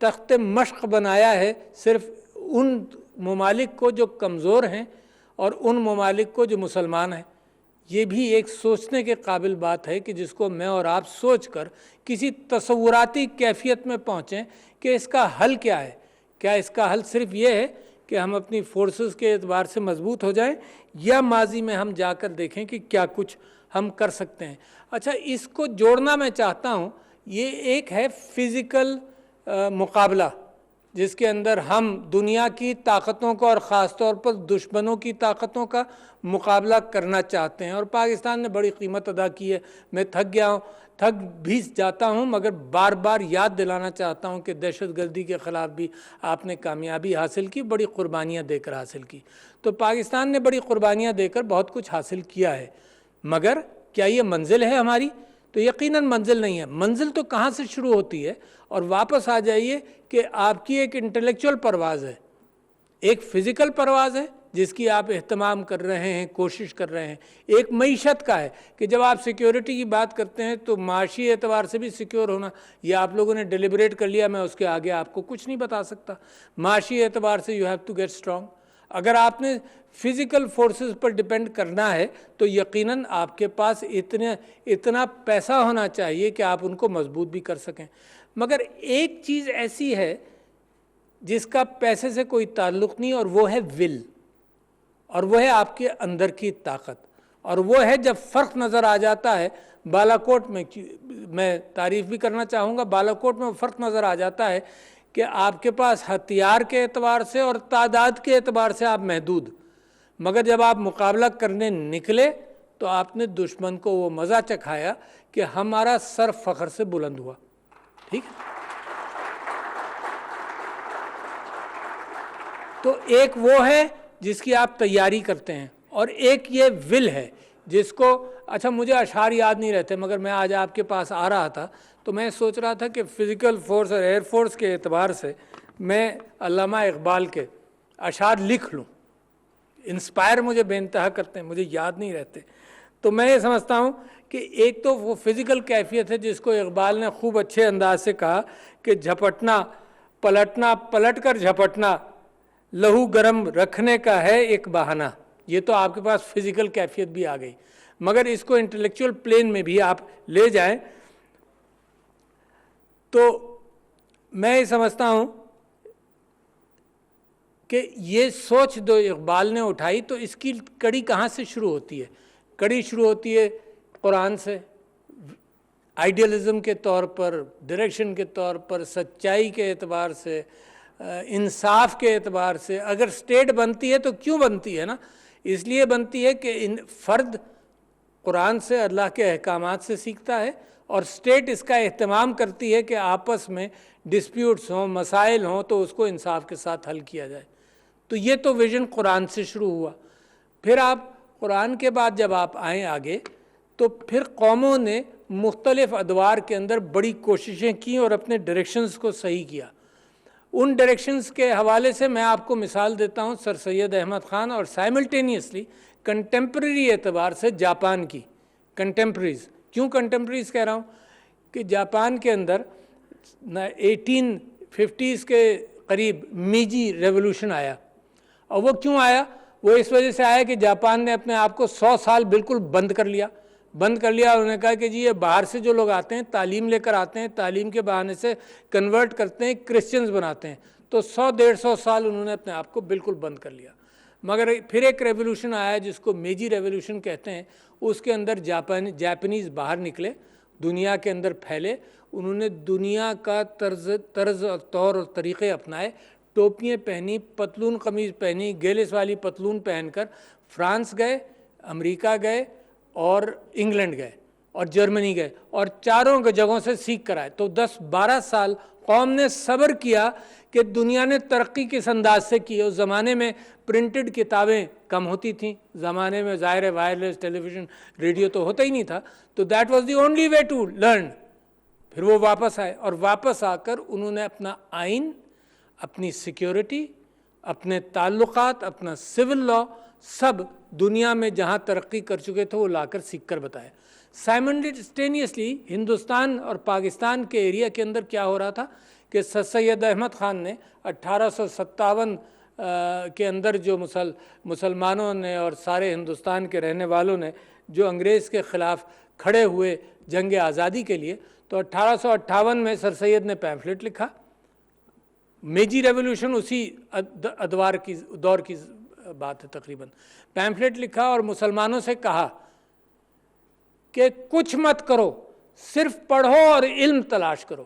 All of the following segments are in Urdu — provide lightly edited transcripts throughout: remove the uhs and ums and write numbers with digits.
تخت مشق بنایا ہے صرف ان ممالک کو جو کمزور ہیں اور ان ممالک کو جو مسلمان ہیں۔ یہ بھی ایک سوچنے کے قابل بات ہے کہ جس کو میں اور آپ سوچ کر کسی تصوراتی کیفیت میں پہنچیں کہ اس کا حل کیا ہے۔ کیا اس کا حل صرف یہ ہے کہ ہم اپنی فورسز کے اعتبار سے مضبوط ہو جائیں، یا ماضی میں ہم جا کر دیکھیں کہ کیا کچھ ہم کر سکتے ہیں؟ اچھا، اس کو جوڑنا میں چاہتا ہوں۔ یہ ایک ہے فزیکل مقابلہ، جس کے اندر ہم دنیا کی طاقتوں کا اور خاص طور پر دشمنوں کی طاقتوں کا مقابلہ کرنا چاہتے ہیں، اور پاکستان نے بڑی قیمت ادا کی ہے۔ میں تھک گیا ہوں، تھک بھی جاتا ہوں، مگر بار بار یاد دلانا چاہتا ہوں کہ دہشت گردی کے خلاف بھی آپ نے کامیابی حاصل کی، بڑی قربانیاں دے کر حاصل کی۔ تو پاکستان نے بڑی قربانیاں دے کر بہت کچھ حاصل کیا ہے، مگر کیا یہ منزل ہے ہماری؟ تو یقیناً منزل نہیں ہے۔ منزل تو کہاں سے شروع ہوتی ہے؟ اور واپس آ جائیے کہ آپ کی ایک انٹلیکچول پرواز ہے، ایک فزیکل پرواز ہے جس کی آپ اہتمام کر رہے ہیں، کوشش کر رہے ہیں۔ ایک معیشت کا ہے کہ جب آپ سیکیورٹی کی بات کرتے ہیں تو معاشی اعتبار سے بھی سیکیور ہونا، یہ آپ لوگوں نے ڈیلیبریٹ کر لیا، میں اس کے آگے آپ کو کچھ نہیں بتا سکتا۔ معاشی اعتبار سے you have to get strong. اگر آپ نے فزیکل فورسز پر ڈیپینڈ کرنا ہے تو یقیناً آپ کے پاس اتنا پیسہ ہونا چاہیے کہ آپ ان کو مضبوط بھی کر سکیں۔ مگر ایک چیز ایسی ہے جس کا پیسے سے کوئی تعلق نہیں، اور وہ ہے ول، اور وہ ہے آپ کے اندر کی طاقت، اور وہ ہے جب فرق نظر آ جاتا ہے۔ بالا کوٹ میں تعریف بھی کرنا چاہوں گا، بالا کوٹ میں وہ فرق نظر آ جاتا ہے کہ آپ کے پاس ہتھیار کے اعتبار سے اور تعداد کے اعتبار سے آپ محدود، مگر جب آپ مقابلہ کرنے نکلے تو آپ نے دشمن کو وہ مزہ چکھایا کہ ہمارا سر فخر سے بلند ہوا۔ ٹھیک ہے؟ تو ایک وہ ہے جس کی آپ تیاری کرتے ہیں، اور ایک یہ ول ہے جس کو، اچھا مجھے اشعار یاد نہیں رہتے، مگر میں آج آپ کے پاس آ رہا تھا تو میں سوچ رہا تھا کہ فزیکل فورس اور ایئر فورس کے اعتبار سے میں علامہ اقبال کے اشعار لکھ لوں۔ انسپائر مجھے بے انتہا کرتے ہیں، مجھے یاد نہیں رہتے۔ تو میں یہ سمجھتا ہوں کہ ایک تو وہ فزیکل کیفیت ہے جس کو اقبال نے خوب اچھے انداز سے کہا کہ جھپٹنا، پلٹنا، پلٹ کر جھپٹنا، لہو گرم رکھنے کا ہے ایک بہانہ۔ یہ تو آپ کے پاس فزیکل کیفیت بھی آ گئی، مگر اس کو انٹلیکچول پلین میں بھی آپ لے جائیں تو میں یہ سمجھتا ہوں کہ یہ سوچ جو اقبال نے اٹھائی تو اس کی کڑی کہاں سے شروع ہوتی ہے؟ کڑی شروع ہوتی ہے قرآن سے، آئیڈیلزم کے طور پر، ڈائریکشن کے طور پر، سچائی کے اعتبار سے، انصاف کے اعتبار سے۔ اگر اسٹیٹ بنتی ہے تو کیوں بنتی ہے نا؟ اس لیے بنتی ہے کہ فرد قرآن سے، اللہ کے احکامات سے سیکھتا ہے، اور اسٹیٹ اس کا اہتمام کرتی ہے کہ آپس میں ڈسپیوٹس ہوں، مسائل ہوں تو اس کو انصاف کے ساتھ حل کیا جائے۔ تو یہ تو ویژن قرآن سے شروع ہوا۔ پھر آپ قرآن کے بعد جب آپ آئیں آگے تو پھر قوموں نے مختلف ادوار کے اندر بڑی کوششیں کی اور اپنے ڈائریکشنز کو صحیح کیا۔ ان ڈائریکشنز کے حوالے سے میں آپ کو مثال دیتا ہوں سر سید احمد خان، اور سائملٹینیسلی کنٹمپریری اعتبار سے جاپان کی۔ کنٹمپریز کیوں کنٹمپریز کہہ رہا ہوں؟ کہ جاپان کے اندر 1850s کے قریب میجی ریولوشن آیا، اور وہ کیوں آیا؟ وہ اس وجہ سے آیا کہ جاپان نے اپنے آپ کو 100 سال بالکل بند کر لیا۔ انہوں نے کہا کہ جی یہ باہر سے جو لوگ آتے ہیں تعلیم لے کر آتے ہیں، تعلیم کے بہانے سے کنورٹ کرتے ہیں، کرسچنز بناتے ہیں، تو 100-150 سال انہوں نے اپنے آپ کو بالکل بند کر لیا۔ مگر پھر ایک ریولوشن آیا جس کو میجی ریولوشن کہتے ہیں، اس کے اندر جاپانیز باہر نکلے، دنیا کے اندر پھیلے، انہوں نے دنیا کا طرز اور طور اور طریقے اپنائے، ٹوپیاں پہنی، پتلون قمیض پہنی، گیلس والی پتلون پہن کر فرانس گئے، امریکہ گئے اور انگلینڈ گئے اور جرمنی گئے، اور چاروں جگہوں سے سیکھ کر آئے۔ تو 10-12 سال قوم نے صبر کیا کہ دنیا نے ترقی کس انداز سے کی۔ اس زمانے میں پرنٹڈ کتابیں کم ہوتی تھیں، زمانے میں ظاہر ہے وائرلیس ٹیلی ویژن ریڈیو تو ہوتا ہی نہیں تھا، تو that was the only way to learn. پھر وہ واپس آئے، اور واپس آ کر انہوں نے اپنا آئین، اپنی سیکیورٹی، اپنے تعلقات، اپنا سول لا، سب دنیا میں جہاں ترقی کر چکے تھے وہ لا کر سیکھ کر بتایا۔ سائملٹینیسلی ہندوستان اور پاکستان کے ایریا کے اندر کیا ہو رہا تھا کہ سر سید احمد خان نے 1857 کے اندر جو مسلمانوں نے اور سارے ہندوستان کے رہنے والوں نے جو انگریز کے خلاف کھڑے ہوئے جنگ آزادی کے لیے، تو 1858 میں سر سید نے پیمفلٹ لکھا، میجی ریولوشن اسی دور کی بات ہے تقریباً، پیمفلٹ لکھا اور مسلمانوں سے کہا کہ کچھ مت کرو، صرف پڑھو اور علم تلاش کرو،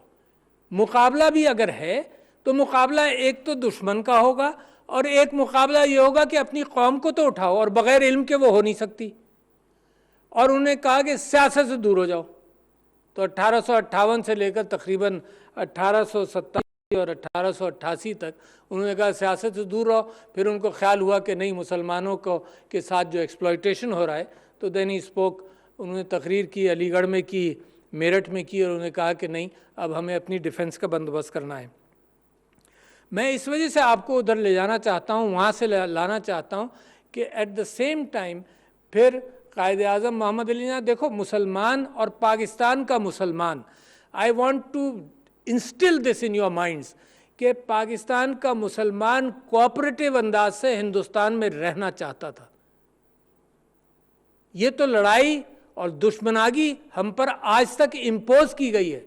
مقابلہ بھی اگر ہے تو مقابلہ ایک تو دشمن کا ہوگا اور ایک مقابلہ یہ ہوگا کہ اپنی قوم کو تو اٹھاؤ، اور بغیر علم کے وہ ہو نہیں سکتی۔ اور انہیں کہا کہ سیاست سے دور ہو جاؤ۔ تو 1858 سے لے کر تقریباً 1887 اور 1888 تک انہوں نے کہا سیاست سے دور رہو۔ پھر ان کو خیال ہوا کہ نہیں، مسلمانوں کے ساتھ جو ایکسپلائٹیشن ہو رہا ہے، تو دین ہی اسپوک، انہوں نے تقریر کی، علی گڑھ میں کی، میرٹھ میں کی، اور انہوں نے کہا کہ نہیں، اب ہمیں اپنی ڈیفنس کا بندوبست کرنا ہے۔ میں اس وجہ سے آپ کو ادھر لے جانا چاہتا ہوں، وہاں سے لانا چاہتا ہوں کہ ایٹ دا سیم ٹائم پھر قائد اعظم محمد علی جناح، دیکھو مسلمان اور پاکستان کا مسلمان، I want to install this in your minds کہ پاکستان کا مسلمان کوآپریٹو انداز سے ہندوستان میں رہنا چاہتا تھا۔ یہ تو لڑائی اور دشمناگی ہم پر آج تک امپوز کی گئی ہے۔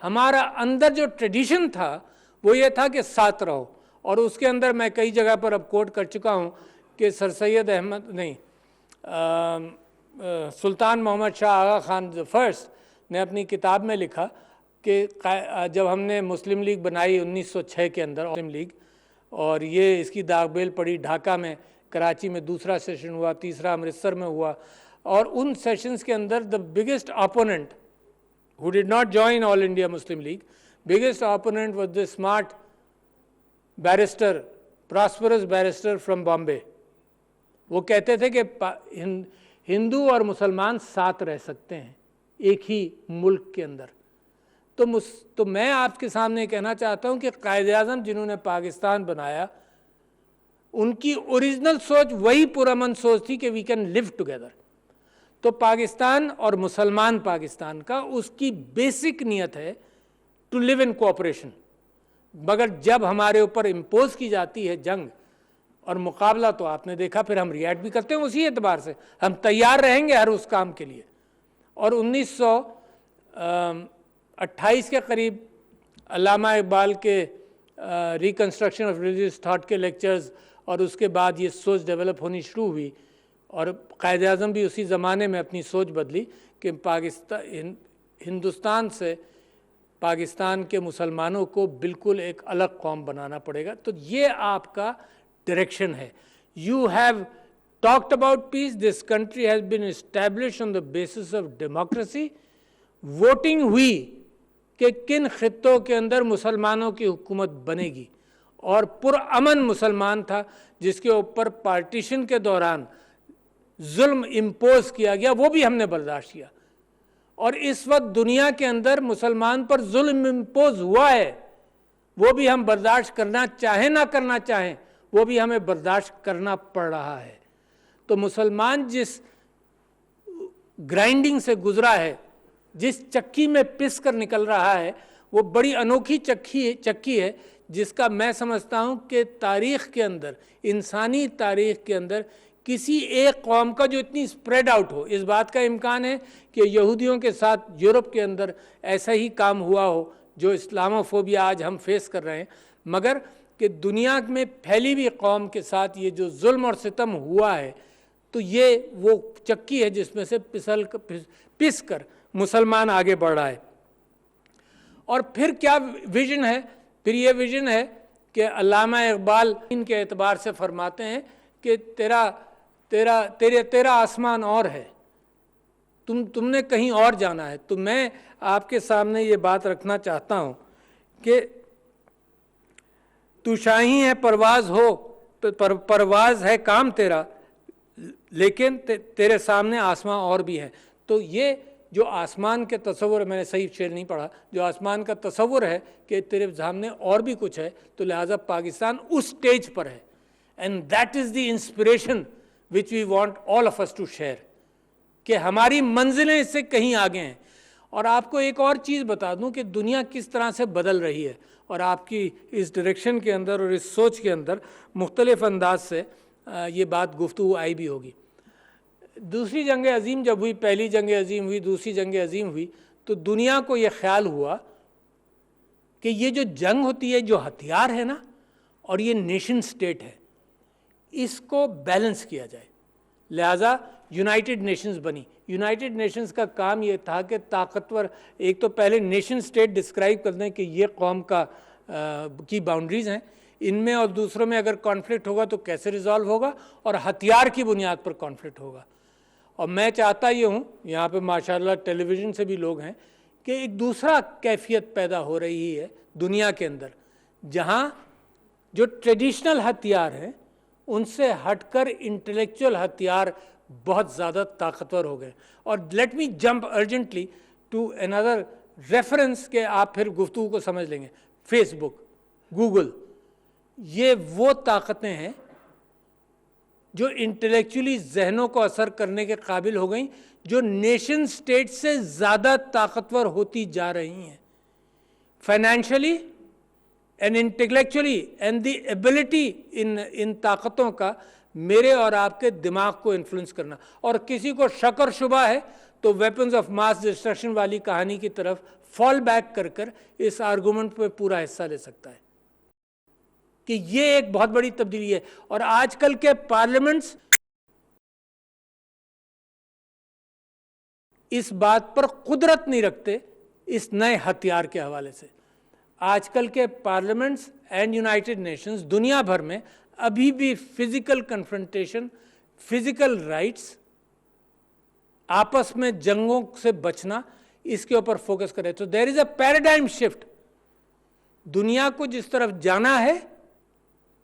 ہمارا اندر جو ٹریڈیشن تھا وہ یہ تھا کہ ساتھ رہو، اور اس کے اندر میں کئی جگہ پر اب کوٹ کر چکا ہوں کہ سر سید احمد نہیں سلطان محمد شاہ آغا خان فرسٹ نے اپنی کتاب میں لکھا کہ جب ہم نے مسلم لیگ بنائی 1906 کے اندر مسلم لیگ، اور یہ اس کی داغ بیل پڑی ڈھاکہ میں، کراچی میں دوسرا سیشن ہوا، تیسرا امرتسر میں ہوا، اور ان سیشنز کے اندر the biggest opponent who did not join All India Muslim League, biggest opponent was the smart barrister, prosperous barrister from Bombay. وہ کہتے تھے کہ ہندو اور مسلمان ساتھ رہ سکتے ہیں ایک ہی ملک کے اندر۔ تو میں آپ کے سامنے کہنا چاہتا ہوں کہ قائد اعظم جنہوں نے پاکستان بنایا، ان کی اوریجنل سوچ وہی پرامن سوچ تھی کہ وی کین لیو ٹوگیدر۔ تو پاکستان اور مسلمان پاکستان کا اس کی بیسک نیت ہے ٹو لیو ان کوآپریشن، مگر جب ہمارے اوپر امپوز کی جاتی ہے جنگ اور مقابلہ، تو آپ نے دیکھا پھر ہم ریئیکٹ بھی کرتے ہیں، اسی اعتبار سے ہم تیار رہیں گے ہر اس کام کے لیے۔ اور 1928 کے قریب علامہ اقبال کے ریکنسٹرکشن آف ریلیجیس تھاٹ کے لیکچرز، اور اس کے بعد یہ سوچ ڈیولپ ہونی شروع ہوئی، اور قائد اعظم بھی اسی زمانے میں اپنی سوچ بدلی کہ ہندوستان سے پاکستان کے مسلمانوں کو بالکل ایک الگ قوم بنانا پڑے گا۔ تو یہ آپ کا ڈائریکشن ہے۔ You have talked about peace, this country has been establish on the basis of democracy, voting ہوئی کہ کن خطوں کے اندر مسلمانوں کی حکومت بنے گی، اور پرامن مسلمان تھا جس کے اوپر پارٹیشن کے دوران ظلم امپوز کیا گیا، وہ بھی ہم نے برداشت کیا، اور اس وقت دنیا کے اندر مسلمان پر ظلم امپوز ہوا ہے، وہ بھی ہم برداشت کرنا چاہیں نہ کرنا چاہیں، وہ بھی ہمیں برداشت کرنا پڑ رہا ہے۔ تو مسلمان جس گرائنڈنگ سے گزرا ہے، جس چکی میں پس کر نکل رہا ہے، وہ بڑی انوکھی چکی ہے، جس کا میں سمجھتا ہوں کہ تاریخ کے اندر، انسانی تاریخ کے اندر، کسی ایک قوم کا جو اتنی اسپریڈ آؤٹ ہو۔ اس بات کا امکان ہے کہ یہودیوں کے ساتھ یورپ کے اندر ایسا ہی کام ہوا ہو جو اسلاموفوبیا آج ہم فیس کر رہے ہیں، مگر کہ دنیا میں پھیلی ہوئی قوم کے ساتھ یہ جو ظلم اور ستم ہوا ہے، تو یہ وہ چکی ہے جس میں سے پس کر مسلمان آگے بڑھ رہا ہے۔ اور پھر کیا ویژن ہے؟ پھر یہ ویژن ہے کہ علامہ اقبال ان کے اعتبار سے فرماتے ہیں کہ تیرا آسمان اور ہے، تم نے کہیں اور جانا ہے۔ تو میں آپ کے سامنے یہ بات رکھنا چاہتا ہوں کہ تو شاہی ہے پرواز ہے کام تیرا، لیکن تیرے سامنے آسمان اور بھی ہے۔ تو یہ جو آسمان کے تصور، میں نے صحیح شعر نہیں پڑھا، جو آسمان کا تصور ہے کہ تیرے سامنے اور بھی کچھ ہے، تو لہٰذا پاکستان اس سٹیج پر ہے، and that is the inspiration which we want all of us to share، کہ ہماری منزلیں اس سے کہیں آگے ہیں۔ اور آپ کو ایک اور چیز بتا دوں کہ دنیا کس طرح سے بدل رہی ہے، اور آپ کی اس ڈائریکشن کے اندر اور اس سوچ کے اندر مختلف انداز سے یہ بات گفتگو آئی بھی ہوگی۔ دوسری جنگ عظیم جب ہوئی، پہلی جنگ عظیم ہوئی، دوسری جنگ عظیم ہوئی، تو دنیا کو یہ خیال ہوا کہ یہ جو جنگ ہوتی ہے، جو ہتھیار ہے نا، اور یہ نیشن سٹیٹ ہے، اس کو بیلنس کیا جائے۔ لہٰذا یونائٹڈ نیشنز بنی۔ یونائٹڈ نیشنز کا کام یہ تھا کہ طاقتور، ایک تو پہلے نیشن سٹیٹ ڈسکرائب کر دیں کہ یہ قوم کی باؤنڈریز ہیں ان میں، اور دوسروں میں اگر کانفلکٹ ہوگا تو کیسے ریزالو ہوگا، اور ہتھیار کی بنیاد پر کانفلکٹ ہوگا۔ اور میں چاہتا یہ ہوں، یہاں پہ ماشاءاللہ ٹیلی ویژن سے بھی لوگ ہیں، کہ ایک دوسرا کیفیت پیدا ہو رہی ہے دنیا کے اندر، جہاں جو ٹریڈیشنل ہتھیار ہیں ان سے ہٹ کر انٹلیکچوئل ہتھیار بہت زیادہ طاقتور ہو گئے۔ اور let me jump urgently to اندر ریفرنس کہ آپ پھر گفتگو کو سمجھ لیں گے۔ فیس بک، گوگل، یہ وہ طاقتیں ہیں جو انٹلیکچولی ذہنوں کو اثر کرنے کے قابل ہو گئیں، جو نیشن سٹیٹ سے زیادہ طاقتور ہوتی جا رہی ہیں، financially and intellectually, and the ability ان طاقتوں کا میرے اور آپ کے دماغ کو انفلوئنس کرنا۔ اور کسی کو شک اور شبہ ہے تو ویپنز آف ماس ڈسٹرکشن والی کہانی کی طرف فال بیک کر کر اس آرگومنٹ پہ پورا حصہ لے سکتا ہے کہ یہ ایک بہت بڑی تبدیلی ہے۔ اور آج کل کے پارلیمنٹس اس بات پر قدرت نہیں رکھتے اس نئے ہتھیار کے حوالے سے۔ آج کل کے پارلیمنٹس اینڈ یونائٹڈ نیشنز دنیا بھر میں ابھی بھی فزیکل کنفرنٹیشن، فزیکل رائٹس، آپس میں جنگوں سے بچنا، اس کے اوپر فوکس کرے۔ تو there is a paradigm shift. دنیا کو جس طرف جانا ہے،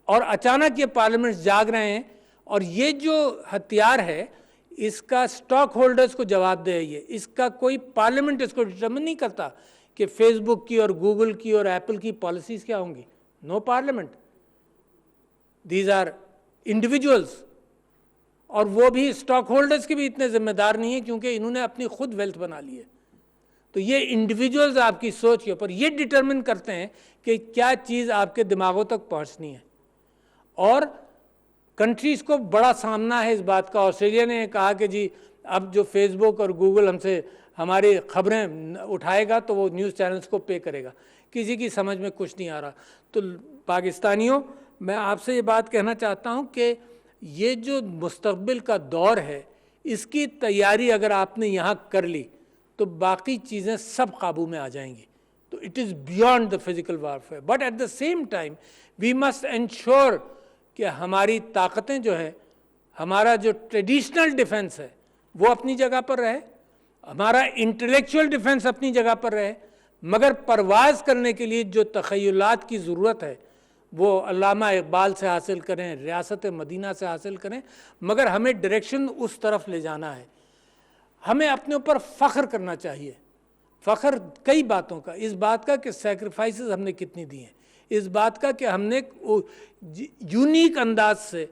اور اچانک یہ پارلیمنٹس جاگ رہے ہیں، اور یہ جو ہتھیار ہے اس کا سٹاک ہولڈرز کو جواب دہ ہے یہ، اس کا کوئی پارلیمنٹ اس کو ڈٹرمن نہیں کرتا کہ فیس بک کی اور گوگل کی اور ایپل کی پالیسیز کیا ہوں گی۔ نو پارلیمنٹ، دیز آر انڈیویجولز، اور وہ بھی سٹاک ہولڈرز کے بھی اتنے ذمہ دار نہیں ہیں کیونکہ انہوں نے اپنی خود ویلتھ بنا لی ہے۔ تو یہ انڈیویجولز آپ کی سوچ کے اوپر یہ ڈٹرمن کرتے ہیں کہ کیا چیز آپ کے دماغوں تک پہنچنی ہے۔ اور کنٹریز کو بڑا سامنا ہے اس بات کا۔ آسٹریلیا نے کہا کہ جی اب جو فیس بک اور گوگل ہم سے ہماری خبریں اٹھائے گا تو وہ نیوز چینلز کو پے کرے گا۔ کسی کی سمجھ میں کچھ نہیں آ رہا۔ تو پاکستانیوں، میں آپ سے یہ بات کہنا چاہتا ہوں کہ یہ جو مستقبل کا دور ہے، اس کی تیاری اگر آپ نے یہاں کر لی تو باقی چیزیں سب قابو میں آ جائیں گی۔ تو it is beyond the physical warfare, but at the same time we must ensure کہ ہماری طاقتیں جو ہے، ہمارا جو ٹریڈیشنل ڈیفنس ہے وہ اپنی جگہ پر رہے، ہمارا انٹلیکچوئل ڈیفنس اپنی جگہ پر رہے، مگر پرواز کرنے کے لیے جو تخیلات کی ضرورت ہے وہ علامہ اقبال سے حاصل کریں، ریاست مدینہ سے حاصل کریں، مگر ہمیں ڈائریکشن اس طرف لے جانا ہے۔ ہمیں اپنے اوپر فخر کرنا چاہیے، فخر کئی باتوں کا، اس بات کا کہ سیکریفائسز ہم نے کتنی دی ہیں، اس بات کا کہ ہم نے یونیک انداز سے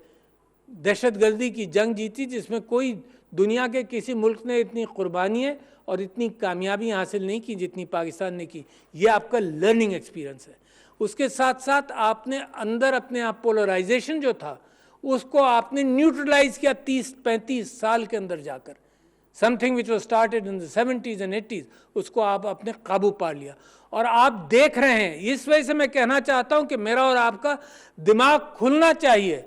دہشت گردی کی جنگ جیتی جس میں کوئی دنیا کے کسی ملک نے اتنی قربانیاں اور اتنی کامیابیاں حاصل نہیں کی جتنی پاکستان نے کی۔ یہ آپ کا لرننگ ایکسپیرینس ہے۔ اس کے ساتھ ساتھ آپ نے اندر اپنے آپ پولرائزیشن جو تھا اس کو آپ نے نیوٹرلائز کیا 30-35 سال کے اندر جا کر۔ Some thing which was started in 70s and 80s، اس کو آپ اپنے قابو پا لیا، اور آپ دیکھ رہے ہیں۔ اس وجہ سے میں کہنا چاہتا ہوں کہ میرا اور آپ کا دماغ کھلنا چاہیے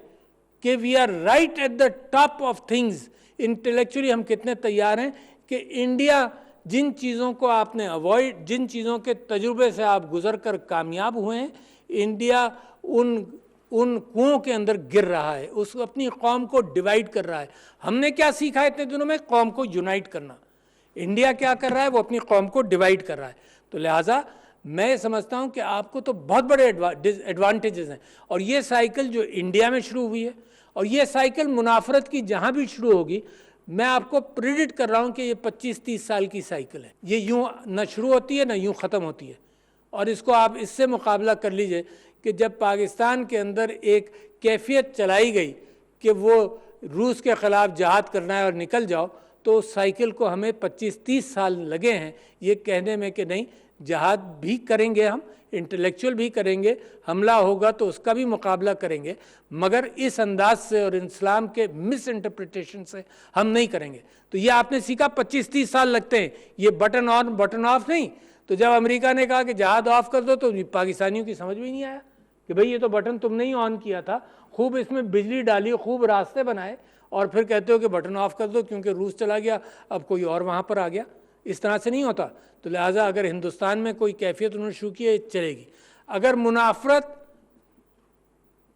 کہ we are right at the top of things. Intellectually ہم کتنے تیار ہیں کہ انڈیا جن چیزوں کو آپ نے اوائڈ، جن چیزوں کے تجربے سے آپ گزر کر کامیاب ہوئے ہیں، انڈیا ان کنوؤں کے اندر گر رہا ہے، اس اپنی قوم کو ڈیوائیڈ کر رہا ہے۔ ہم نے کیا سیکھا ہے اتنے دنوں میں؟ قوم کو یونائٹ کرنا۔ انڈیا کیا کر رہا ہے؟ وہ اپنی قوم کو ڈیوائیڈ کر رہا ہے۔ تو لہٰذا میں سمجھتا ہوں کہ آپ کو تو بہت بڑے ایڈوانٹیجز ہیں، اور یہ سائیکل جو انڈیا میں شروع ہوئی ہے، اور یہ سائیکل منافرت کی جہاں بھی شروع ہوگی، میں آپ کو پریڈکٹ کر رہا ہوں کہ یہ 25-30 سال کی سائیکل ہے۔ یہ یوں نہ شروع ہوتی ہے نہ یوں ختم ہوتی ہے۔ اور اس کو آپ اس سے مقابلہ کر لیجئے کہ جب پاکستان کے اندر ایک کیفیت چلائی گئی کہ وہ روس کے خلاف جہاد کرنا ہے اور نکل جاؤ، تو اس سائیکل کو ہمیں 25-30 سال لگے ہیں یہ کہنے میں کہ نہیں جہاد بھی کریں گے، ہم انٹلیکچوئل بھی کریں گے، حملہ ہوگا تو اس کا بھی مقابلہ کریں گے، مگر اس انداز سے اور اسلام کے مس انٹرپریٹیشن سے ہم نہیں کریں گے۔ تو یہ آپ نے سیکھا 25-30 سال لگتے ہیں، یہ بٹن آن بٹن آف نہیں۔ تو جب امریکہ نے کہا کہ جہاد آف کر دو تو پاکستانیوں کی سمجھ میں نہیں آیا کہ بھئی یہ تو بٹن تم نے ہی آن کیا تھا، خوب اس میں بجلی ڈالی، خوب راستے بنائے، اور پھر کہتے ہو کہ بٹن آف کر دو کیونکہ روس چلا گیا، اب کوئی اور وہاں پر آ گیا۔ اس طرح سے نہیں ہوتا۔ تو لہٰذا اگر ہندوستان میں کوئی کیفیت انہوں نے شروع کی ہے، چلے گی۔ اگر منافرت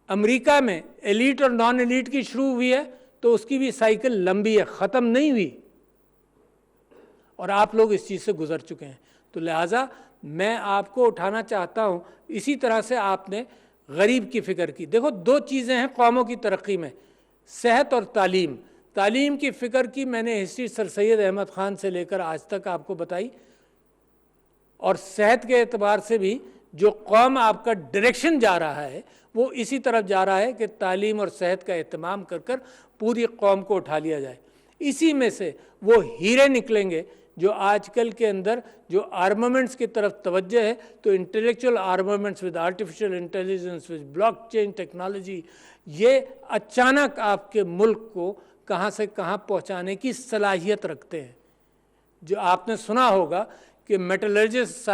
امریکہ میں ایلیٹ اور نان ایلیٹ کی شروع ہوئی ہے تو اس کی بھی سائیکل لمبی ہے، ختم نہیں ہوئی، اور آپ لوگ اس چیز سے گزر چکے ہیں۔ تو لہٰذا میں آپ کو اٹھانا چاہتا ہوں، اسی طرح سے آپ نے غریب کی فکر کی۔ دیکھو 2 چیزیں ہیں قوموں کی ترقی میں، صحت اور تعلیم۔ تعلیم کی فکر کی میں نے ہسٹری سر سید احمد خان سے لے کر آج تک آپ کو بتائی، اور صحت کے اعتبار سے بھی جو قوم آپ کا ڈائریکشن جا رہا ہے وہ اسی طرف جا رہا ہے کہ تعلیم اور صحت کا اہتمام کر کر پوری قوم کو اٹھا لیا جائے۔ اسی میں سے وہ ہیرے نکلیں گے جو آج کل کے اندر جو آرمامنٹس کی طرف توجہ ہے، تو intellectual armaments with artificial intelligence with blockchain technology, یہ اچانک آپ کے ملک کو کہاں سے کہاں پہنچانے کی صلاحیت رکھتے ہیں۔ جو آپ نے سنا ہوگا کہ میٹلرجسٹ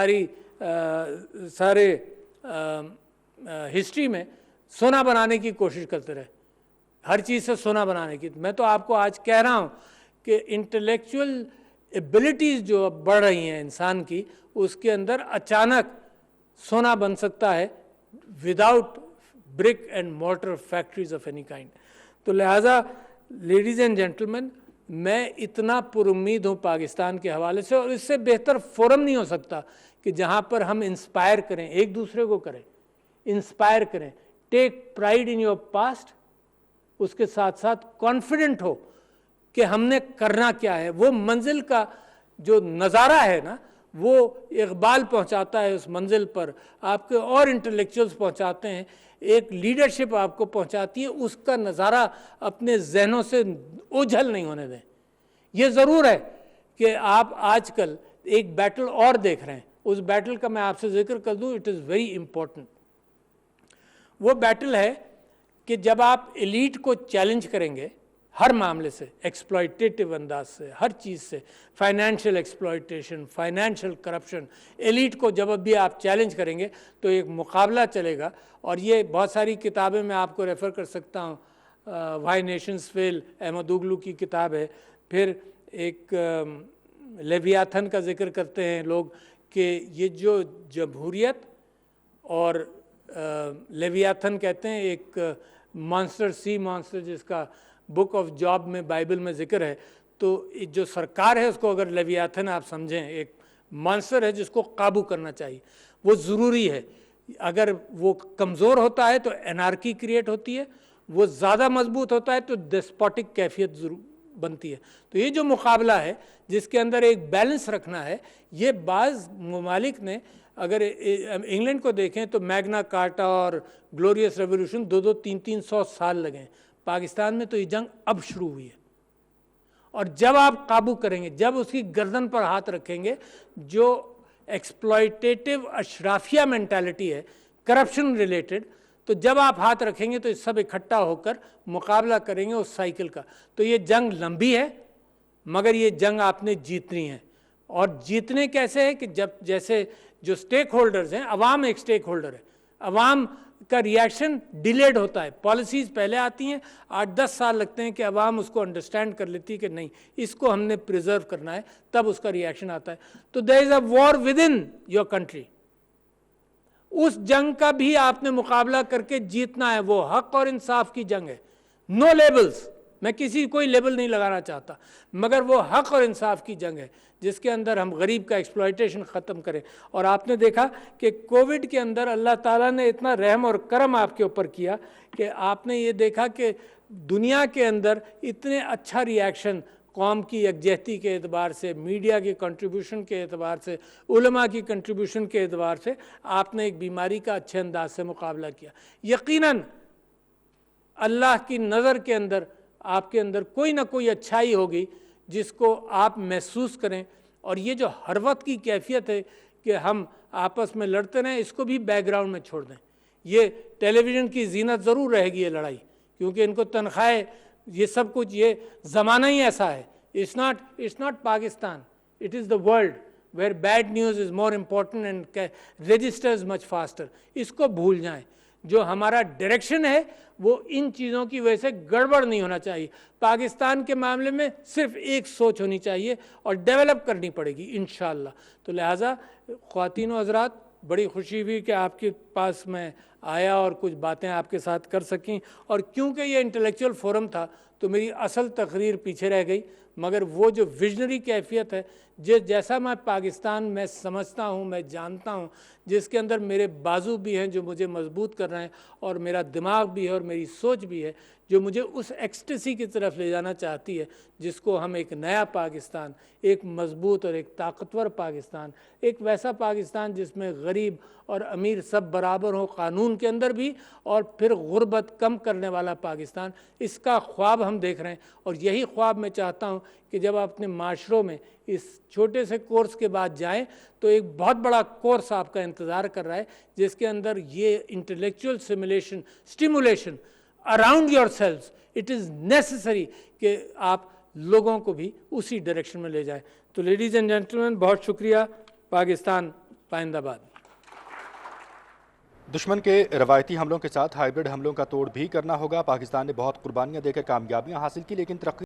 سارے ہسٹری میں سونا بنانے کی کوشش کرتے رہے، ہر چیز سے سونا بنانے کی۔ میں تو آپ کو آج کہہ رہا ہوں کہ انٹلیکچوئل ایبلٹیز جو بڑھ رہی ہیں انسان کی، اس کے اندر اچانک سونا بن سکتا ہے without brick and mortar factories of any kind. تو لہٰذا لیڈیز اینڈ جینٹلمین، میں اتنا پر امید ہوں پاکستان کے حوالے سے، اور اس سے بہتر فورم نہیں ہو سکتا کہ جہاں پر ہم انسپائر کریں، ایک دوسرے کو کریں، انسپائر کریں، ٹیک پرائیڈ ان یور پاسٹ، اس کے ساتھ ساتھ کانفیڈنٹ ہو کہ ہم نے کرنا کیا ہے۔ وہ منزل کا جو نظارہ ہے نا، وہ اقبال پہنچاتا ہے اس منزل پر، آپ کے اور انٹلیکچوئلس پہنچاتے ہیں، ایک لیڈرشپ آپ کو پہنچاتی ہے، اس کا نظارہ اپنے ذہنوں سے اوجھل نہیں ہونے دیں۔ یہ ضرور ہے کہ آپ آج کل ایک بیٹل اور دیکھ رہے ہیں، اس بیٹل کا میں آپ سے ذکر کر دوں، اٹ از ویری امپورٹنٹ۔ وہ بیٹل ہے کہ جب آپ ایلیٹ کو چیلنج کریں گے ہر معاملے سے، ایکسپلائٹیٹو انداز سے، ہر چیز سے، financial exploitation, financial corruption, elite کو جب بھی آپ چیلنج کریں گے تو ایک مقابلہ چلے گا۔ اور یہ بہت ساری کتابیں میں آپ کو ریفر کر سکتا ہوں، وائی نیشنز فیل، احمد اوغلو کی کتاب ہے۔ پھر ایک لیویاتھن کا ذکر کرتے ہیں لوگ کہ یہ جو جمہوریت اور لیویاتھن کہتے ہیں ایک مانسٹر، سی مانسٹر، جس کا بک آف جاب میں بائبل میں ذکر ہے، تو جو سرکار ہے اس کو اگر لیویاتھن آپ سمجھیں، ایک مانسٹر ہے جس کو قابو کرنا چاہیے، وہ ضروری ہے۔ اگر وہ کمزور ہوتا ہے تو انارکی کریٹ ہوتی ہے، وہ زیادہ مضبوط ہوتا ہے تو ڈسپوٹک کیفیت بنتی ہے۔ تو یہ جو مقابلہ ہے جس کے اندر ایک بیلنس رکھنا ہے، یہ بعض ممالک نے، اگر انگلینڈ کو دیکھیں تو میگنا کارٹا اور گلوریس ریولوشن 200-300 سال لگے ہیں۔ پاکستان میں تو یہ جنگ اب شروع ہوئی ہے، اور جب آپ قابو کریں گے، جب اس کی گردن پر ہاتھ رکھیں گے، جو ایکسپلائٹیٹو اشرافیہ مینٹالٹی ہے، کرپشن ریلیٹڈ، تو جب آپ ہاتھ رکھیں گے تو سب اکٹھا ہو کر مقابلہ کریں گے اس سائیکل کا۔ تو یہ جنگ لمبی ہے، مگر یہ جنگ آپ نے جیتنی ہے۔ اور جیتنے کیسے ہے کہ جب جیسے جو سٹیک ہولڈرز ہیں، عوام ایک سٹیک ہولڈر ہے، عوام کا ریاکشن ڈیلیڈ ہوتا ہے، پالیسیز پہلے آتی ہیں، 8-10 سال لگتے ہیں کہ عوام اس کو انڈرسٹینڈ کر لیتی ہے کہ نہیں، اس کو ہم نے پریزرو کرنا ہے، تب اس کا ریاکشن آتا ہے۔ تو there is a war within your country, اس جنگ کا بھی آپ نے مقابلہ کر کے جیتنا ہے۔ وہ حق اور انصاف کی جنگ ہے، نو لیبلز، میں کسی کوئی لیبل نہیں لگانا چاہتا، مگر وہ حق اور انصاف کی جنگ ہے جس کے اندر ہم غریب کا ایکسپلائٹیشن ختم کریں۔ اور آپ نے دیکھا کہ کووڈ کے اندر اللہ تعالیٰ نے اتنا رحم اور کرم آپ کے اوپر کیا کہ آپ نے یہ دیکھا کہ دنیا کے اندر اتنے اچھا ریاکشن، قوم کی یکجہتی کے اعتبار سے، میڈیا کی کنٹریبیوشن کے اعتبار سے، علماء کی کنٹریبیوشن کے اعتبار سے، آپ نے ایک بیماری کا اچھے انداز سے مقابلہ کیا۔ یقیناً اللہ کی نظر کے اندر آپ کے اندر کوئی نہ کوئی اچھائی ہوگی جس کو آپ محسوس کریں۔ اور یہ جو ہر وقت کی کیفیت ہے کہ ہم آپس میں لڑتے رہیں، اس کو بھی بیک گراؤنڈ میں چھوڑ دیں. یہ ٹیلی ویژن کی زینت ضرور رہے گی یہ لڑائی، کیونکہ ان کو تنخواہیں، یہ سب کچھ، یہ زمانہ ہی ایسا ہے. It's not Pakistan, it is the world where bad news is more important and registers much faster. اس کو بھول جائیں. جو ہمارا ڈائریکشن ہے وہ ان چیزوں کی وجہ سے گڑبڑ نہیں ہونا چاہیے. پاکستان کے معاملے میں صرف ایک سوچ ہونی چاہیے اور ڈیولپ کرنی پڑے گی انشاءاللہ. تو لہٰذا خواتین و حضرات، بڑی خوشی ہوئی کہ آپ کے پاس میں آیا اور کچھ باتیں آپ کے ساتھ کر سکیں. اور کیونکہ یہ انٹلیکچوئل فورم تھا تو میری اصل تقریر پیچھے رہ گئی، مگر وہ جو ویژنری کیفیت ہے، جیسا میں پاکستان میں سمجھتا ہوں، میں جانتا ہوں، جس کے اندر میرے بازو بھی ہیں جو مجھے مضبوط کر رہے ہیں، اور میرا دماغ بھی ہے اور میری سوچ بھی ہے جو مجھے اس ایکسٹیسی کی طرف لے جانا چاہتی ہے جس کو ہم ایک نیا پاکستان، ایک مضبوط اور ایک طاقتور پاکستان، ایک ویسا پاکستان جس میں غریب اور امیر سب برابر ہوں قانون کے اندر بھی، اور پھر غربت کم کرنے والا پاکستان، اس کا خواب ہم دیکھ رہے ہیں. اور یہی خواب میں چاہتا ہوں کہ جب آپ اپنے معاشروں میں اس چھوٹے سے کورس کے بعد جائیں تو ایک بہت بڑا کورس آپ کا انتظار کر رہا ہے، جس کے اندر یہ intellectual stimulation around yourselves, it is necessary کہ آپ لوگوں کو بھی اسی ڈائریکشن میں لے جائیں. تو لیڈیز اینڈ جینٹلمین، بہت شکریہ. پاکستان پائندہ باد. دشمن کے روایتی حملوں کے ساتھ ہائیبرڈ حملوں کا توڑ بھی کرنا ہوگا. پاکستان نے بہت قربانیاں دے کر کامیابیاں حاصل کی، لیکن ترقی